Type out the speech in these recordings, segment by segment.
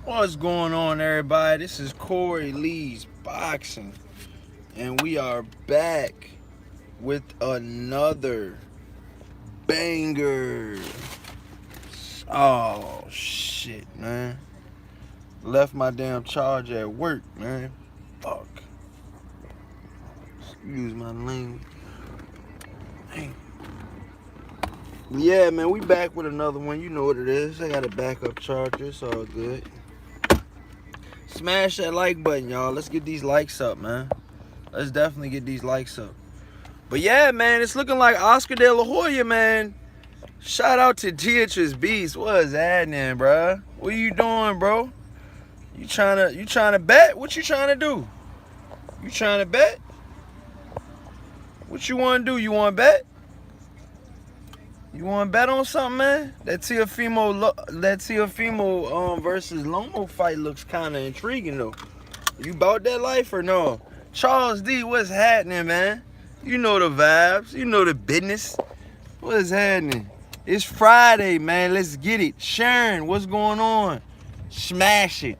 What's going on, everybody? This is Corey Lee's Boxing, and we are back with another banger. Oh, shit, man. Left my damn charger at work, man. Fuck. Excuse my language. Dang. Yeah, man, we back with another one. You know what it is. I got a backup charger. It's all good. Smash that like button, y'all. Let's get these likes up, man. Let's definitely get these likes up. But yeah, man, it's looking like Oscar De La Hoya, man. Shout out to Beatrice Beast. What's happening, bruh? What you doing, bro? You trying to bet? What you trying to do? You trying to bet? What you want to do? You want to bet? You want to bet on something, man? That Teofimo versus Lomo fight looks kind of intriguing, though. You bought that life or no? Charles D, what's happening, man? You know the vibes. You know the business. What's happening? It's Friday, man. Let's get it. Sharon, what's going on? Smash it.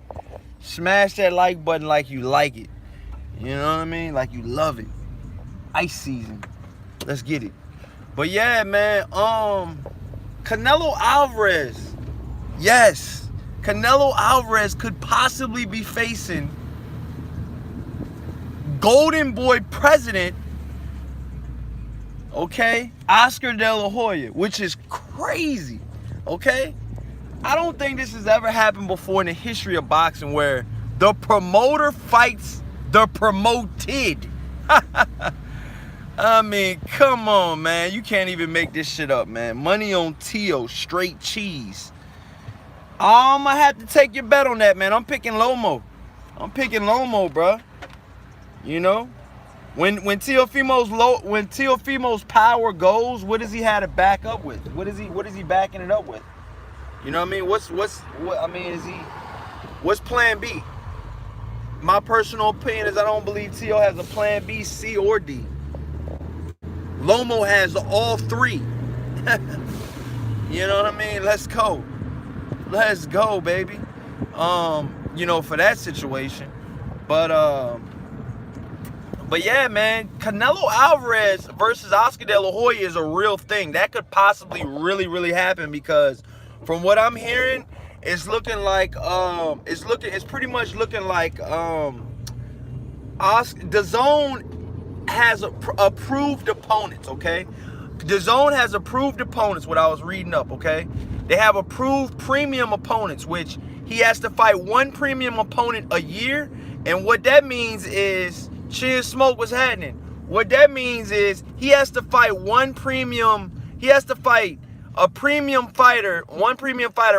Smash that like button like you like it. You know what I mean? Like you love it. Ice season. Let's get it. But yeah, man, Canelo Alvarez. Yes. Canelo Alvarez could possibly be facing Golden Boy president, okay, Oscar De La Hoya, which is crazy, okay? I don't think this has ever happened before in the history of boxing where the promoter fights the promoted. I mean, come on, man. You can't even make this shit up, man. Money on Tio, straight cheese. I'm going to have to take your bet on that, man. I'm picking Lomo. I'm picking Lomo, bruh. You know? When Teofimo's power goes, what does he have to back up with? What is he backing it up with? You know what I mean? What's plan B? My personal opinion is I don't believe Tio has a plan B, C, or D. Lomo has all three. You know what I mean? Let's go. Let's go, baby. You know, for that situation. But yeah, man, Canelo Alvarez versus Oscar De La Hoya is a real thing. That could possibly really happen because from what I'm hearing, it's looking like it's pretty much looking like Dazn has approved opponents, okay? Dazn has approved opponents, what I was reading up, okay? They have approved premium opponents, which he has to fight one premium opponent a year. And what that means is, Cheers Smoke, what's happening? What that means is he has to fight one premium fighter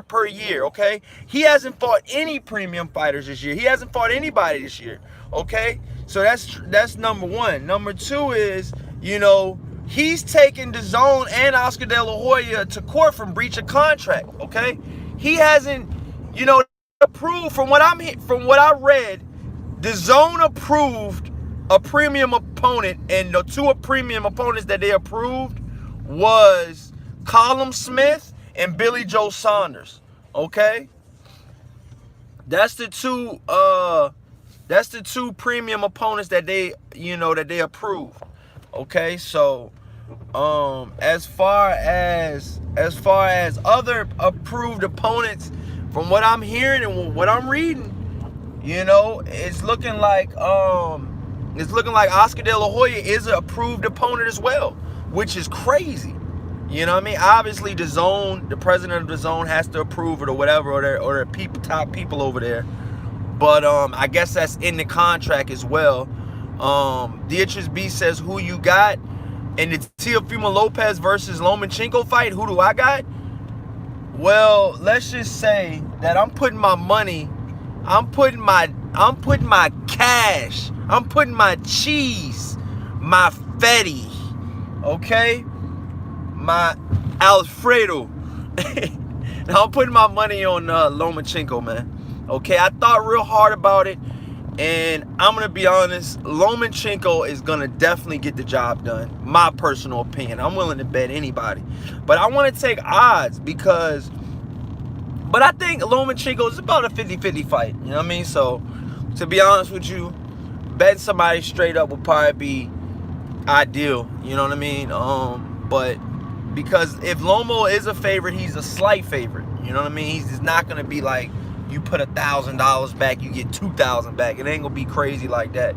per year, okay? He hasn't fought any premium fighters this year. He hasn't fought anybody this year, okay? So that's number one. Number two is, you know, he's taking Dazn and Oscar De La Hoya to court from breach of contract, okay? He hasn't, you know, approved from what I read, Dazn approved a premium opponent, and the two premium opponents that they approved was Callum Smith and Billy Joe Saunders, okay? That's the two premium opponents that they approved. Okay, so as far as other approved opponents, from what I'm hearing and what I'm reading, you know, it's looking like Oscar De La Hoya is an approved opponent as well, which is crazy. You know what I mean? Obviously, Dazn, the president of Dazn, has to approve it or whatever, or their top people over there. But I guess that's in the contract as well. Beatrice B says, who you got? In the Teofimo Lopez versus Lomachenko fight, who do I got? Well, let's just say that I'm putting my money, I'm putting my cash, I'm putting my cheese, my fetty, okay? My Alfredo. Now I'm putting my money on Lomachenko, man. Okay, I thought real hard about it, and I'm going to be honest, Lomachenko is going to definitely get the job done. My personal opinion. I'm willing to bet anybody. But I want to take odds because But I think Lomachenko is about a 50-50 fight. You know what I mean? So, to be honest with you, betting somebody straight up would probably be ideal. You know what I mean? But because if Lomo is a favorite, he's a slight favorite. You know what I mean? He's just not gonna be like you put $1,000 back, you get $2,000 back. It ain't gonna be crazy like that.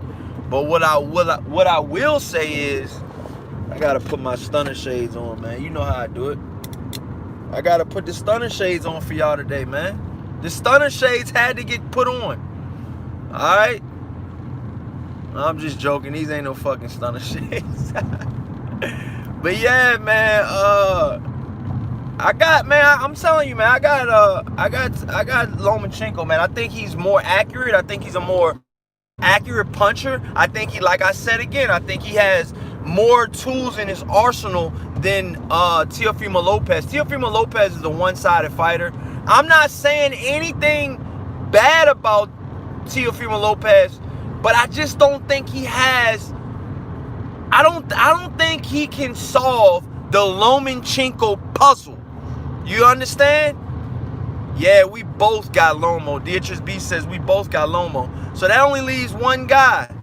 But what I will say is, I gotta put my stunner shades on, man. You know how I do it. I gotta put the stunner shades on for y'all today, man. The stunner shades had to get put on. Alright? I'm just joking. These ain't no fucking stunner shades. But yeah, man, I'm telling you, man, I got Lomachenko, man. I think he's more accurate. I think he's a more accurate puncher. I think he, like I said again, I think he has more tools in his arsenal than Teofimo Lopez. Teofimo Lopez is a one-sided fighter. I'm not saying anything bad about Teofimo Lopez, but I just don't think he has. I don't think he can solve the Lomachenko puzzle. You understand? Yeah, we both got Lomo. Beatrice B says we both got Lomo. So that only leaves one guy.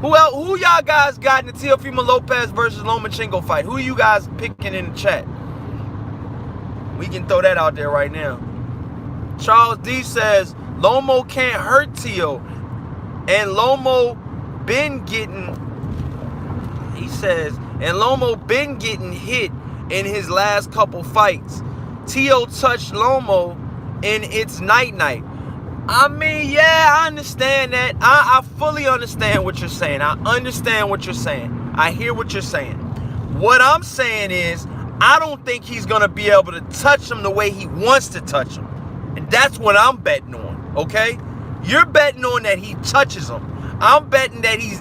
Who y'all guys got in the Teofimo Lopez versus Lomachenko fight? Who you guys picking in the chat? We can throw that out there right now. Charles D says Lomo can't hurt Teo. And Lomo been getting, he says, and Lomo been getting hit in his last couple fights. Teo touched Lomo in its night-night. I mean, yeah, I understand that. I fully understand what you're saying. I understand what you're saying. I hear what you're saying. What I'm saying is, I don't think he's going to be able to touch him the way he wants to touch him. And that's what I'm betting on, okay? You're betting on that he touches him. I'm betting that he's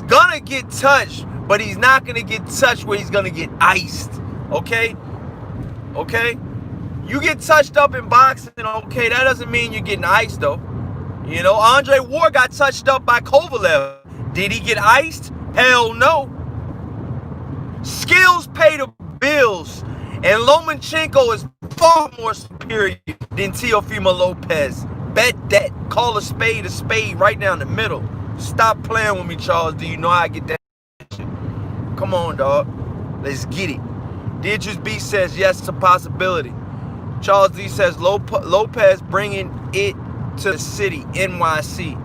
going to get touched, but he's not going to get touched where he's going to get iced, okay? Okay? You get touched up in boxing, okay, that doesn't mean you're getting iced, though. You know, Andre Ward got touched up by Kovalev. Did he get iced? Hell no. Skills pay the bills, and Lomachenko is far more superior than Teofimo Lopez. Bet that. Call a spade right down the middle. Stop playing with me, Charles. Do you know how I get that shit? Come on, dog. Let's get it. Beatrice B says yes, it's a possibility. Charles D says Lopez bringing it to the city, NYC.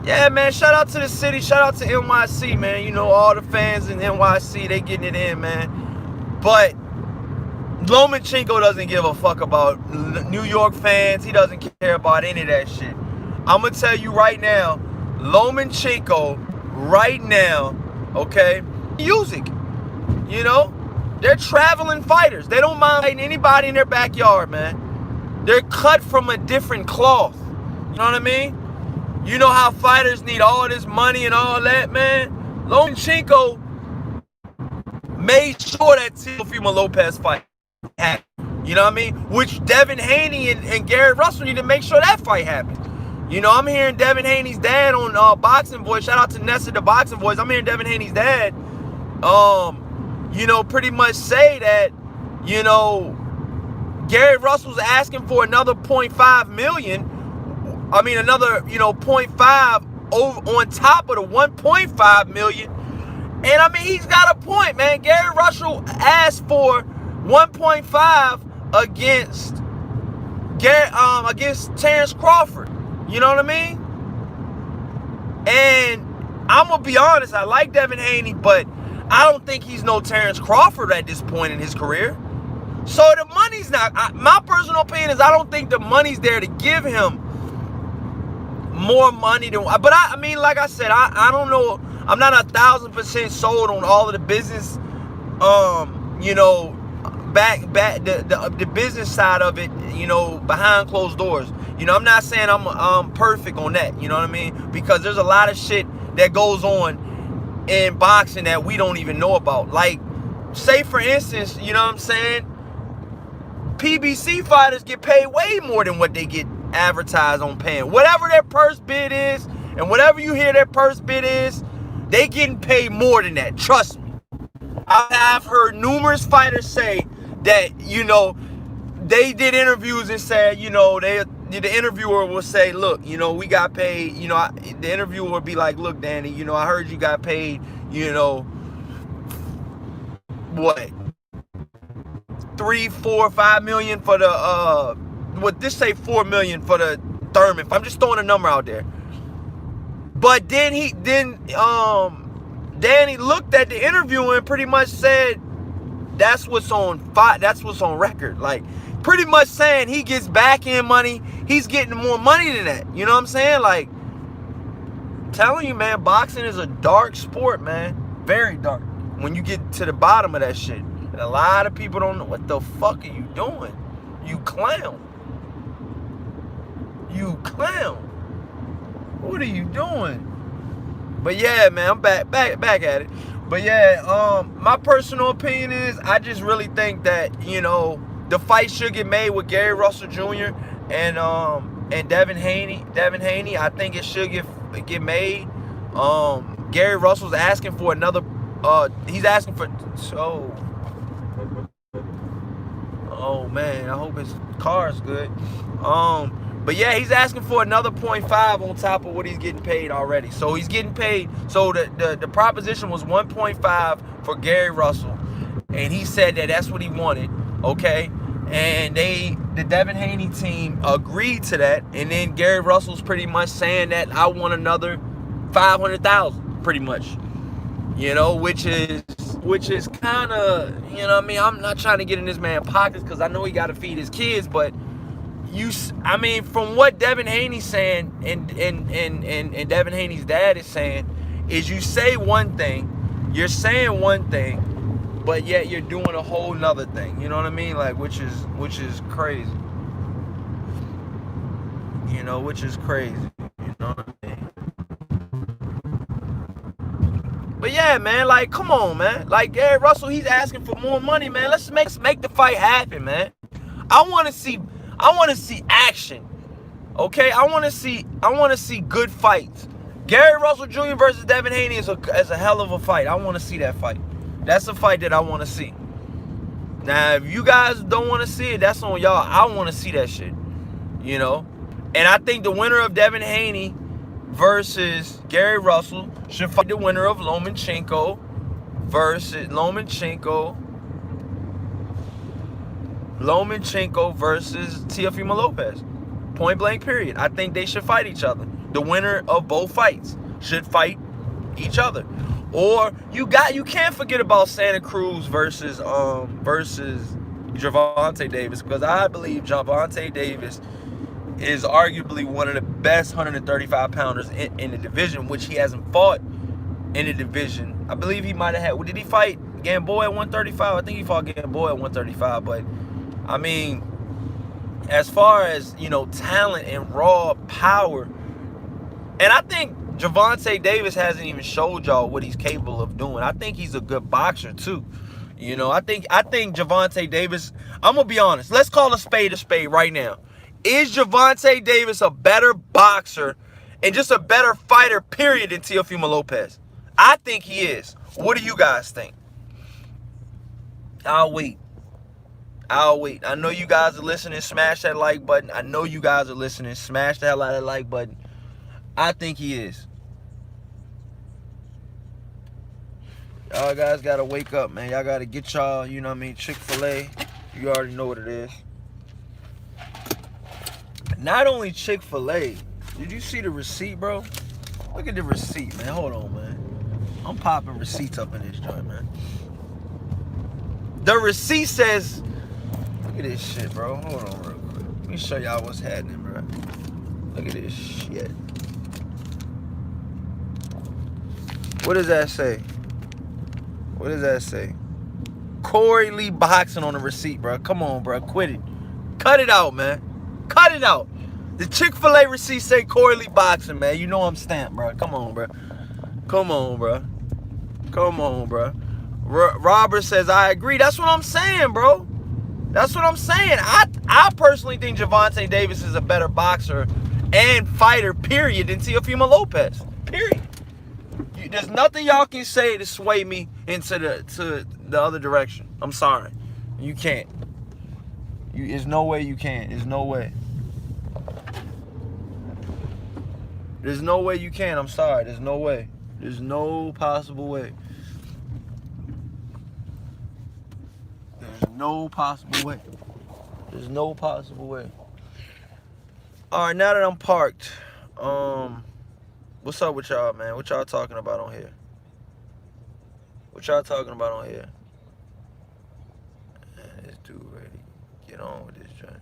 Yeah, man, shout out to the city. Shout out to NYC, man. You know, all the fans in NYC, they getting it in, man. But Lomachenko doesn't give a fuck about New York fans. He doesn't care about any of that shit. I'm going to tell you right now, Lomachenko, right now, okay, music, you know? They're traveling fighters. They don't mind fighting anybody in their backyard, man. They're cut from a different cloth. You know what I mean? You know how fighters need all this money and all that, man? Lomachenko made sure that Teofimo Lopez fight happened. You know what I mean? Which Devin Haney and Garrett Russell need to make sure that fight happened. You know, I'm hearing Devin Haney's dad on Boxing Voice. Shout out to Nessa, the Boxing Voice. I'm hearing Devin Haney's dad, you know, pretty much say that, you know, Garrett Russell's asking for another $0.5 million. I mean, another, you know, 0.5 over on top of the 1.5 million. And I mean, he's got a point, man. Garrett Russell asked for 1.5 against Terrence Crawford. You know what I mean? And I'm gonna be honest, I like Devin Haney, but I don't think he's no Terrence Crawford at this point in his career. So the money's not, my personal opinion is I don't think the money's there to give him more money than, but I mean, like I said, I don't know, I'm not 1,000% sold on all of the business, you know, the business side of it, you know, behind closed doors. You know, I'm not saying I'm perfect on that, you know what I mean? Because there's a lot of shit that goes on in boxing that we don't even know about. Like, say for instance, you know what I'm saying? PBC fighters get paid way more than what they get advertised on paying. Whatever their purse bid is, and whatever you hear their purse bid is, they getting paid more than that. Trust me. I've heard numerous fighters say that, you know, they did interviews and said, you know, the interviewer will say, look, you know, we got paid, you know, the interviewer would be like, look, Danny, you know, I heard you got paid, you know, what, 3, 4, 5 million for the what this say 4 million for the Thurman. I'm just throwing a number out there. But then Danny looked at the interview and pretty much said that's what's on record. Like, pretty much saying he gets back end money, he's getting more money than that. You know what I'm saying? Like, I'm telling you, man, boxing is a dark sport, man. Very dark. When you get to the bottom of that shit. And a lot of people don't know what the fuck are you doing. You clown. You clown. What are you doing? But yeah, man, I'm back at it. But yeah, my personal opinion is I just really think that, you know, the fight should get made with Gary Russell Jr. and Devin Haney. I think it should get made. Gary Russell's asking for another. He's asking for so. Oh man, I hope his car's good. But yeah, he's asking for another 0.5 on top of what he's getting paid already. So he's getting paid. So the proposition was 1.5 for Gary Russell, and he said that that's what he wanted. Okay, and the Devin Haney team agreed to that, and then Gary Russell's pretty much saying that I want another 500,000, pretty much. You know, which is kind of, you know what I mean? I'm not trying to get in this man's pockets because I know he got to feed his kids, but I mean, from what Devin Haney's saying and Devin Haney's dad is saying, is you say one thing, you're saying one thing, but yet you're doing a whole nother thing. You know what I mean? Like, which is crazy. You know, which is crazy. You know what I mean? But yeah, man, like, come on, man. Like, Gary Russell, he's asking for more money, man. Let's make the fight happen, man. I want to see action. Okay? I want to see good fights. Gary Russell Jr. versus Devin Haney is a hell of a fight. I want to see that fight. That's a fight that I want to see. Now, if you guys don't want to see it, that's on y'all. I want to see that shit. You know? And I think the winner of Devin Haney versus Gary Russell should fight the winner of Lomachenko versus Teofimo Lopez. Point blank period. I think they should fight each other. The winner of both fights should fight each other. Or you can't forget about Santa Cruz versus Gervonta Davis, because I believe Gervonta Davis is arguably one of the best 135 pounders in the division, which he hasn't fought in the division. I believe he might have had. Did he fight Gamboa at 135? I think he fought Gamboa at 135. But I mean, as far as, you know, talent and raw power, and I think Gervonta Davis hasn't even showed y'all what he's capable of doing. I think he's a good boxer too. You know, I think Gervonta Davis, I'm gonna be honest. Let's call a spade right now. Is Gervonta Davis a better boxer and just a better fighter, period, than Teofimo Lopez? I think he is. What do you guys think? I'll wait. I know you guys are listening. Smash that like button. I know you guys are listening. Smash the hell out of that like button. I think he is. Y'all guys got to wake up, man. Y'all got to get y'all, you know what I mean, Chick-fil-A. You already know what it is. Not only Chick-fil-A. Did you see the receipt, bro? Look at the receipt, man. Hold on, man. I'm popping receipts up in this joint, man. The receipt says, look at this shit, bro. Hold on real quick. Let me show y'all what's happening, bro. Look at this shit. What does that say? What does that say? Corey Lee Boxing on the receipt, bro. Come on, bro. Quit it. Cut it out, man. Cut it out. The Chick-fil-A receipt say Corey Lee Boxing, man. You know I'm stamped, bro. Come on, bro. Come on, bro. Come on, bro. Robert says, I agree. That's what I'm saying, bro. That's what I'm saying. I personally think Gervonta Davis is a better boxer and fighter, period, than Teofimo Lopez. Period. There's nothing y'all can say to sway me into the other direction. I'm sorry. You can't. There's no way you can. There's no way. There's no way you can. I'm sorry. There's no way. There's no possible way. There's no possible way. There's no possible way. All right, now that I'm parked, what's up with y'all, man? What y'all talking about on here? What y'all talking about on here? Man, this dude ready to get on with this joint.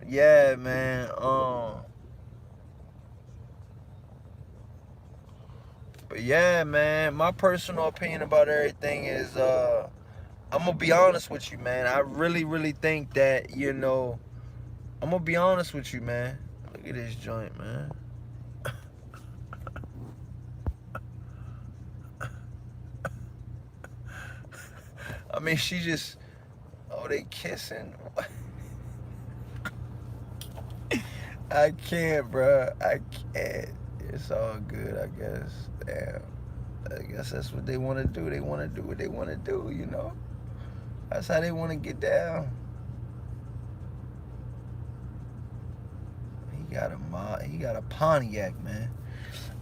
Yeah, man. But yeah, man, my personal opinion about everything is, I'm gonna be honest with you, man. I really, really think that, you know, I'm gonna be honest with you, man. Look at this joint, man. I mean, she just, oh, they kissing. I can't, bro. I can't. It's all good, I guess. Damn. I guess that's what they want to do. They want to do what they want to do, you know? That's how they want to get down. He got a Pontiac, man.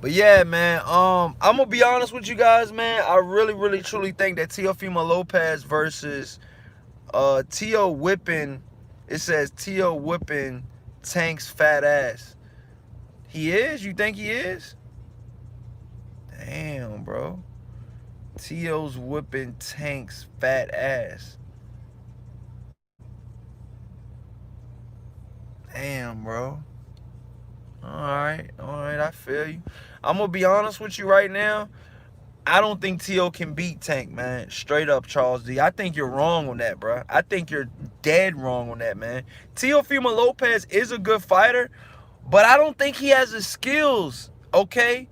But yeah, man, I'm gonna be honest with you guys, man. I really, really, truly think that Teofimo Lopez versus Tio whipping, it says Tio whipping Tank's fat ass. He is? You think he is? Damn, bro. Tio's whipping Tank's fat ass. Damn, bro. Alright, I feel you. I'm gonna be honest with you right now. I don't think Tio can beat Tank, man. Straight up, Charles D. I think you're wrong on that, bro. I think you're dead wrong on that, man. Teofimo Lopez is a good fighter, but I don't think he has the skills, okay?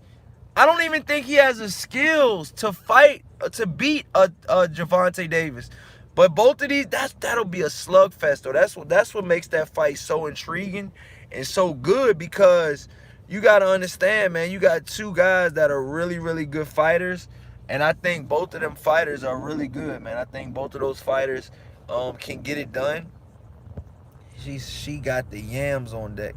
I don't even think he has the skills to fight, to beat Gervonta Davis. But both of these, that'll be a slugfest, though. That's what makes that fight so intriguing and so good, because you got to understand, man, you got two guys that are really, really good fighters, and I think both of them fighters are really good, man. I think both of those fighters can get it done. She got the yams on deck.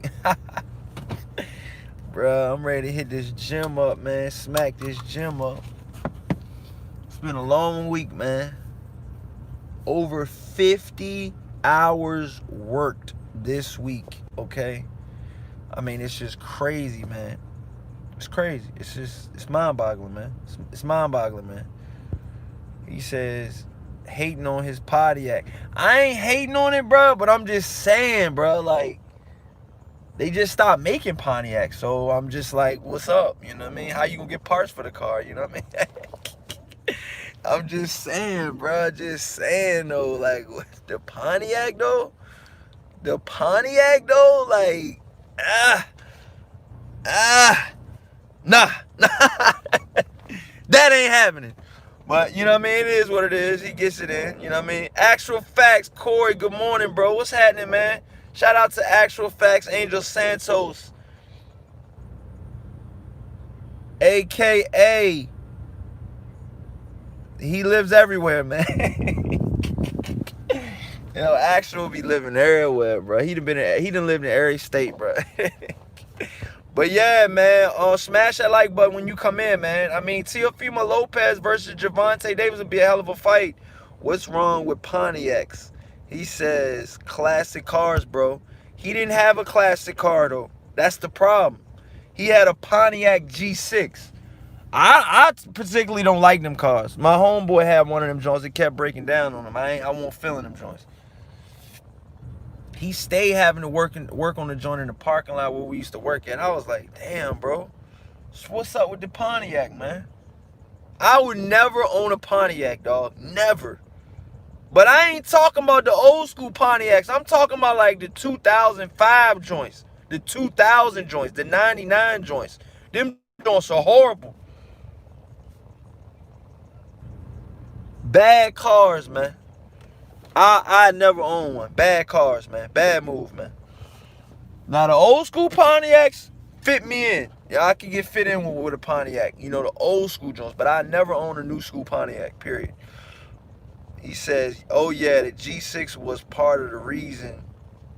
Bruh, I'm ready to hit this gym up, man. Smack this gym up. It's been a long week, man. Over 50 hours worked this week, okay? I mean, it's just crazy, man. It's crazy. It's mind-boggling, man. It's mind-boggling, man. He says, hating on his Pontiac. I ain't hating on it, bro, but I'm just saying, bro, like, they just stopped making Pontiacs, so I'm just like, what's up? You know what I mean? How you gonna get parts for the car? You know what I mean? I'm just saying, bro. Just saying, though. Like, the Pontiac, though? The Pontiac, though? Like, nah. That ain't happening. But, you know what I mean? It is what it is. He gets it in. You know what I mean? Actual Facts, Corey, good morning, bro. What's happening, man? Shout out to Actual Facts, Angel Santos. AKA. He lives everywhere, man. You know, Actual be living everywhere, bro. He done lived in every state, bro. But yeah, man, smash that like button when you come in, man. I mean, Teofimo Lopez versus Gervonta Davis would be a hell of a fight. What's wrong with Pontiacs? He says, classic cars, bro. He didn't have a classic car, though. That's the problem. He had a Pontiac G6. I particularly don't like them cars. My homeboy had one of them joints. It kept breaking down on him. I won't feel in them joints. He stayed having to work on the joint in the parking lot where we used to work at. I was like, damn, bro. What's up with the Pontiac, man? I would never own a Pontiac, dog. Never. But I ain't talking about the old school Pontiacs. I'm talking about like the 2005 joints, the 2000 joints, the 99 joints. Them joints are horrible. Bad cars, man. I never own one. Bad cars, man. Bad move, man. Now, the old school Pontiacs fit me in. Yeah, I can get fit in with a Pontiac. You know, the old school joints. But I never own a new school Pontiac, period. He says, "Oh yeah, the G6 was part of the reason.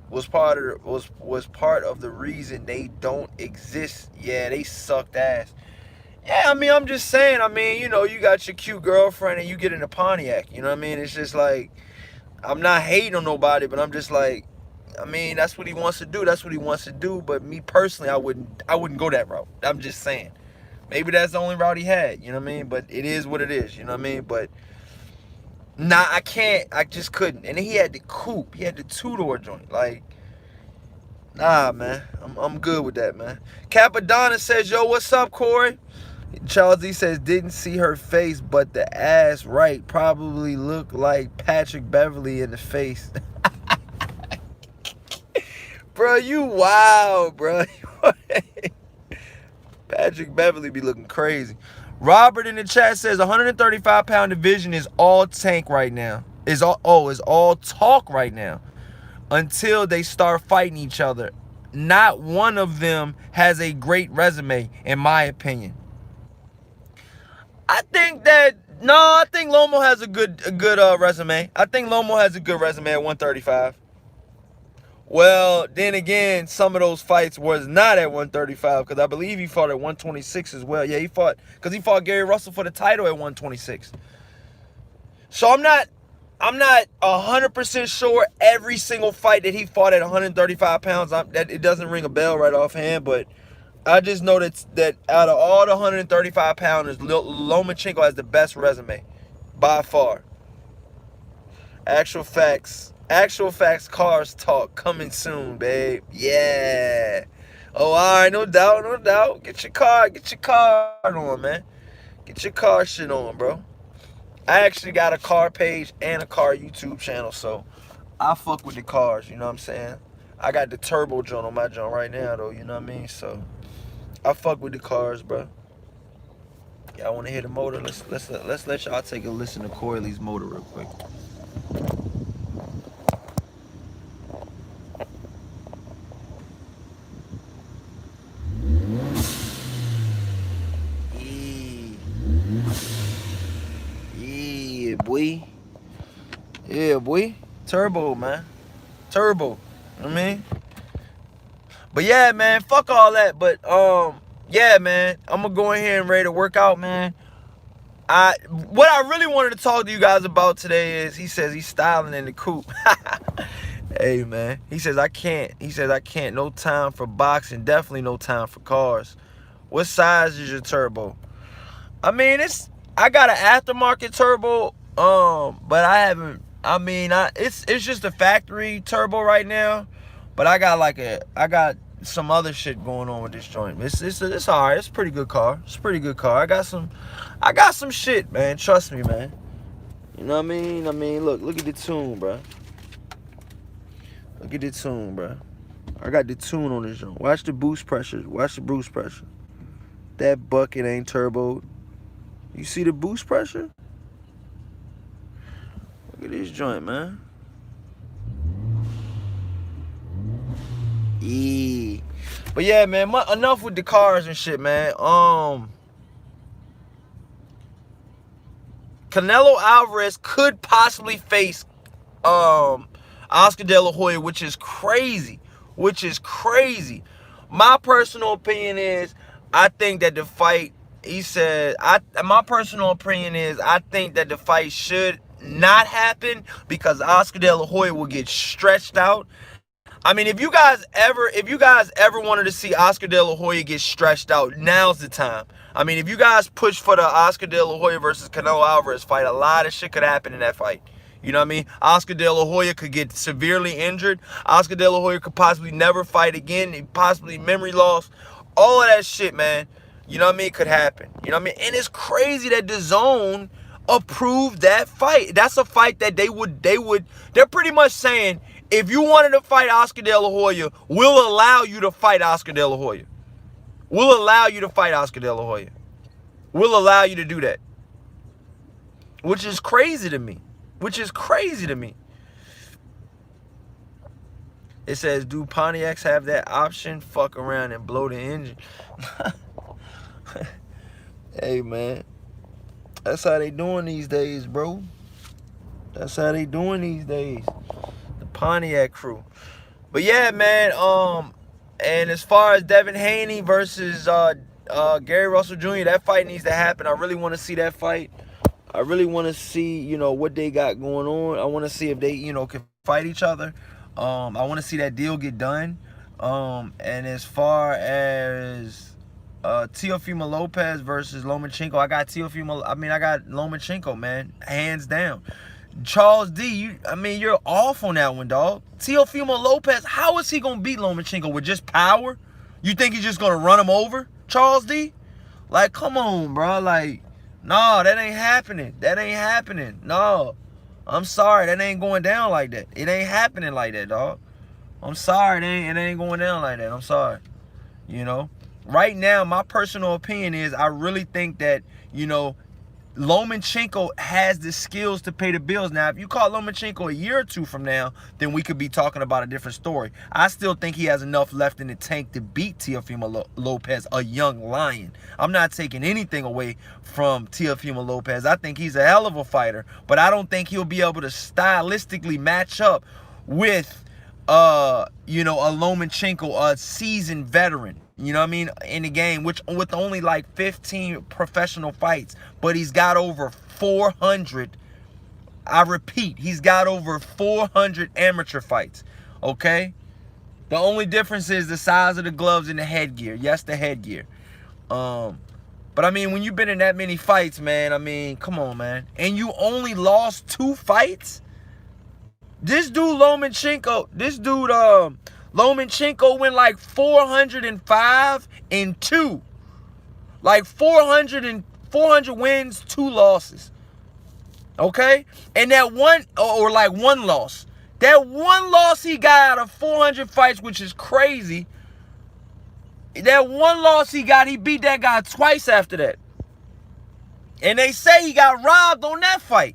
Was part of the reason they don't exist. Yeah, they sucked ass." Yeah, I mean, I'm just saying. I mean, you know, you got your cute girlfriend and you get in a Pontiac. You know what I mean? It's just like, I'm not hating on nobody, but I'm just like, I mean, that's what he wants to do. That's what he wants to do. But me personally, I wouldn't go that route. I'm just saying. Maybe that's the only route he had. You know what I mean? But it is what it is. You know what I mean? But nah, I can't. I just couldn't. And then he had the coupe. He had the two-door joint. Like, nah, man. I'm good with that, man. Capadonna says, "Yo, what's up, Corey?" Charles E says, "Didn't see her face, but the ass right. Probably looked like Patrick Beverly in the face." Bro, you wild, bro. Patrick Beverly be looking crazy. Robert in the chat says 135-pound division is all tank right now. Is all talk right now until they start fighting each other. Not one of them has a great resume, in my opinion. I think Lomo has a good resume. I think Lomo has a good resume at 135. Well, then again, some of those fights was not at 135 because I believe he fought at 126 as well. Yeah, he fought Gary Russell for the title at 126. So I'm not 100% sure every single fight that he fought at 135 pounds. That it doesn't ring a bell right offhand, but I just know that out of all the 135 pounders, Lomachenko has the best resume by far. Actual facts, cars talk coming soon, babe. Yeah. Oh, all right, no doubt. Get your car on, man. Get your car shit on, bro. I actually got a car page and a car YouTube channel, so I fuck with the cars, you know what I'm saying? I got the turbo joint on my joint right now, though, you know what I mean? So I fuck with the cars, bro. Y'all want to hear the motor? Let's let y'all take a listen to Coyley's motor real quick. Yeah, boy. Turbo, man. Turbo. You know what I mean? But yeah, man, fuck all that. But yeah, man, I'm gonna go in here and ready to work out, man. What I really wanted to talk to you guys about today is he says he's styling in the coupe. Hey, man. He says I can't. No time for boxing. Definitely no time for cars. What size is your turbo? I mean, I got an aftermarket turbo. But I haven't. I mean, it's just a factory turbo right now. But I got some other shit going on with this joint. It's all right. It's a pretty good car. I got some shit, man. Trust me, man. You know what I mean? I mean, look at the tune, bro. Look at the tune, bro. I got the tune on this joint. Watch the boost pressure. That bucket ain't turboed. You see the boost pressure? Look at this joint, man. Yeah. But yeah, man, enough with the cars and shit, man. Canelo Alvarez could possibly face Oscar De La Hoya, which is crazy. My personal opinion is I think that the fight, my personal opinion is I think that the fight should not happen because Oscar De La Hoya will get stretched out. I mean, if you guys ever wanted to see Oscar De La Hoya get stretched out, now's the time. I mean, if you guys push for the Oscar De La Hoya versus Canelo Alvarez fight, a lot of shit could happen in that fight. You know what I mean? Oscar De La Hoya could get severely injured. Oscar De La Hoya could possibly never fight again, possibly memory loss. All of that shit, man. You know what I mean? Could happen. You know what I mean? And it's crazy that Dazn approved that fight. That's a fight that they're pretty much saying, if you wanted to fight Oscar De La Hoya, we'll allow you to fight Oscar De La Hoya. We'll allow you to do that. Which is crazy to me. It says, do Pontiacs have that option? Fuck around and blow the engine. Hey, man. That's how they doing these days, bro. That's how they doing these days. The Pontiac crew. But yeah, man. And as far as Devin Haney versus Gary Russell Jr., that fight needs to happen. I really want to see that fight. I really want to see, you know, what they got going on. I want to see if they, you know, can fight each other. I want to see that deal get done. And as far as Teofimo Lopez versus Lomachenko, I got Lomachenko, man, hands down. Charles D, you're off on that one, dog. Teofimo Lopez, how is he gonna beat Lomachenko with just power? You think he's just gonna run him over, Charles D? Like, come on, bro. Like, no, that ain't happening. That ain't happening. No, I'm sorry, that ain't going down like that. It ain't happening like that, dog. I'm sorry, it ain't going down like that. I'm sorry. You know, right now, my personal opinion is I really think that, you know, Lomachenko has the skills to pay the bills. Now, if you call Lomachenko a year or two from now, then we could be talking about a different story. I still think he has enough left in the tank to beat Teofimo Lopez, a young lion. I'm not taking anything away from Teofimo Lopez. I think he's a hell of a fighter, but I don't think he'll be able to stylistically match up with, you know, a Lomachenko, a seasoned veteran. You know what I mean? In the game, which with only like 15 professional fights, but he's got over 400. I repeat, he's got over 400 amateur fights. Okay? The only difference is the size of the gloves and the headgear. Yes, the headgear. But I mean, when you've been in that many fights, man, I mean, come on, man. And you only lost 2 fights? This dude Lomachenko went like 405 and 2. Like 400 wins, 2 losses. Okay? And that one, or like 1 loss. That 1 loss he got out of 400 fights, which is crazy. That 1 loss he got, he beat that guy twice after that. And they say he got robbed on that fight.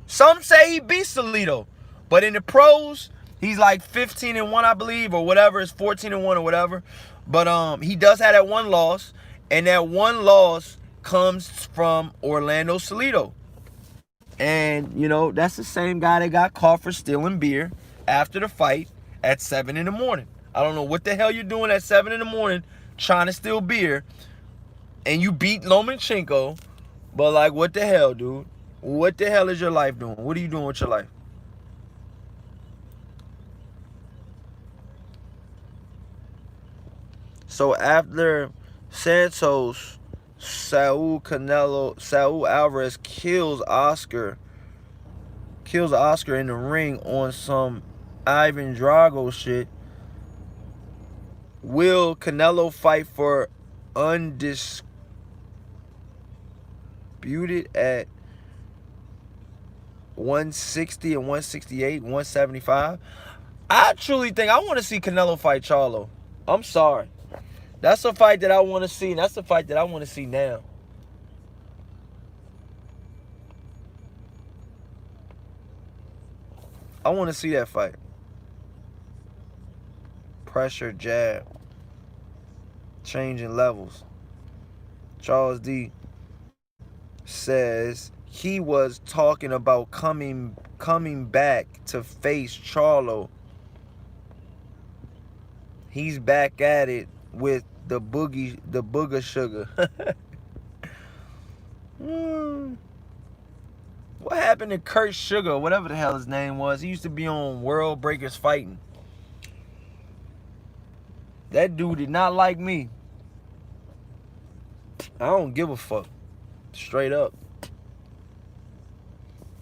Some say he beat Salido. But in the pros, he's like 15-1, I believe, or whatever. It's 14-1 or whatever. But he does have that 1 loss. And that 1 loss comes from Orlando Salido. And, you know, that's the same guy that got caught for stealing beer after the fight at 7 in the morning. I don't know what the hell you're doing at 7 in the morning trying to steal beer. And you beat Lomachenko. But, like, what the hell, dude? What the hell is your life doing? What are you doing with your life? So after Santos, Saul Alvarez kills Oscar in the ring on some Ivan Drago shit. Will Canelo fight for undisputed at 160 and 168, 175? I truly think I want to see Canelo fight Charlo. I'm sorry. That's a fight that I want to see. And that's a fight that I want to see now. I want to see that fight. Pressure, jab. Changing levels. Charles D says he was talking about coming back to face Charlo. He's back at it with the booger sugar. What happened to Kurt Sugar, whatever the hell his name was? He used to be on World Breakers Fighting. That dude did not like me. I don't give a fuck. Straight up.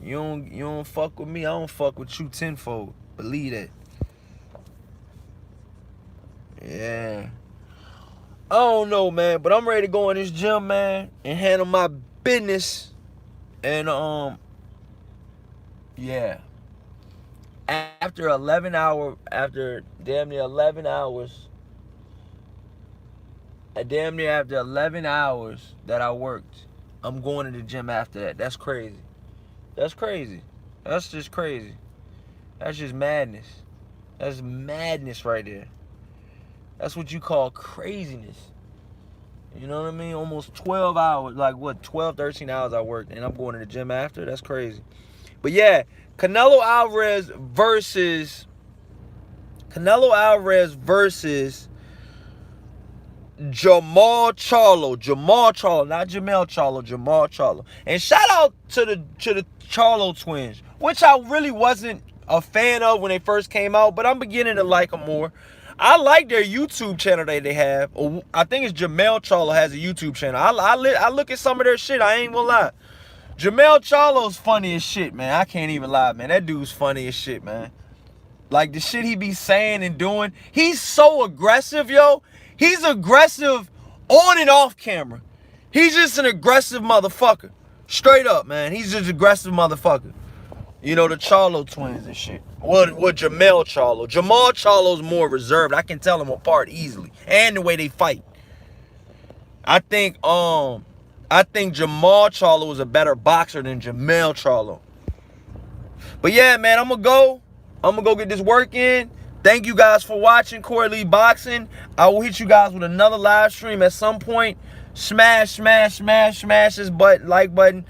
You don't fuck with me, I don't fuck with you tenfold. Believe that. Yeah. I don't know, man, but I'm ready to go in this gym, man, and handle my business. And yeah. After damn near 11 hours that I worked, I'm going to the gym after that. That's crazy. That's crazy. That's just crazy. That's just madness. That's madness right there. That's what you call craziness. You know what I mean? Almost 12 hours. Like, what, 12, 13 hours I worked. And I'm going to the gym after? That's crazy. But, yeah, Canelo Alvarez versus Jamal Charlo, not Jamel Charlo, Jamal Charlo. And shout out to the Charlo twins, which I really wasn't a fan of when they first came out, but I'm beginning to like them more. I like their YouTube channel that they have. I think it's Jamel Charlo has a YouTube channel. I look at some of their shit. I ain't gonna lie. Jamel Charlo's funny as shit, man. I can't even lie, man. That dude's funny as shit, man. Like, the shit he be saying and doing. He's so aggressive, yo. He's aggressive on and off camera. He's just an aggressive motherfucker. Straight up, man. He's just an aggressive motherfucker. You know, the Charlo twins and shit. What Jamel Charlo. Jamal Charlo's more reserved. I can tell them apart easily. And the way they fight. I think Jamal Charlo is a better boxer than Jamel Charlo. But yeah, man, I'm gonna go get this work in. Thank you guys for watching Corey Lee Boxing. I will hit you guys with another live stream at some point. Smash this like button.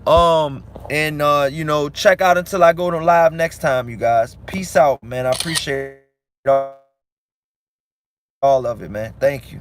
You know, check out until I go to live next time, you guys. Peace out, man. I appreciate all of it, man. Thank you.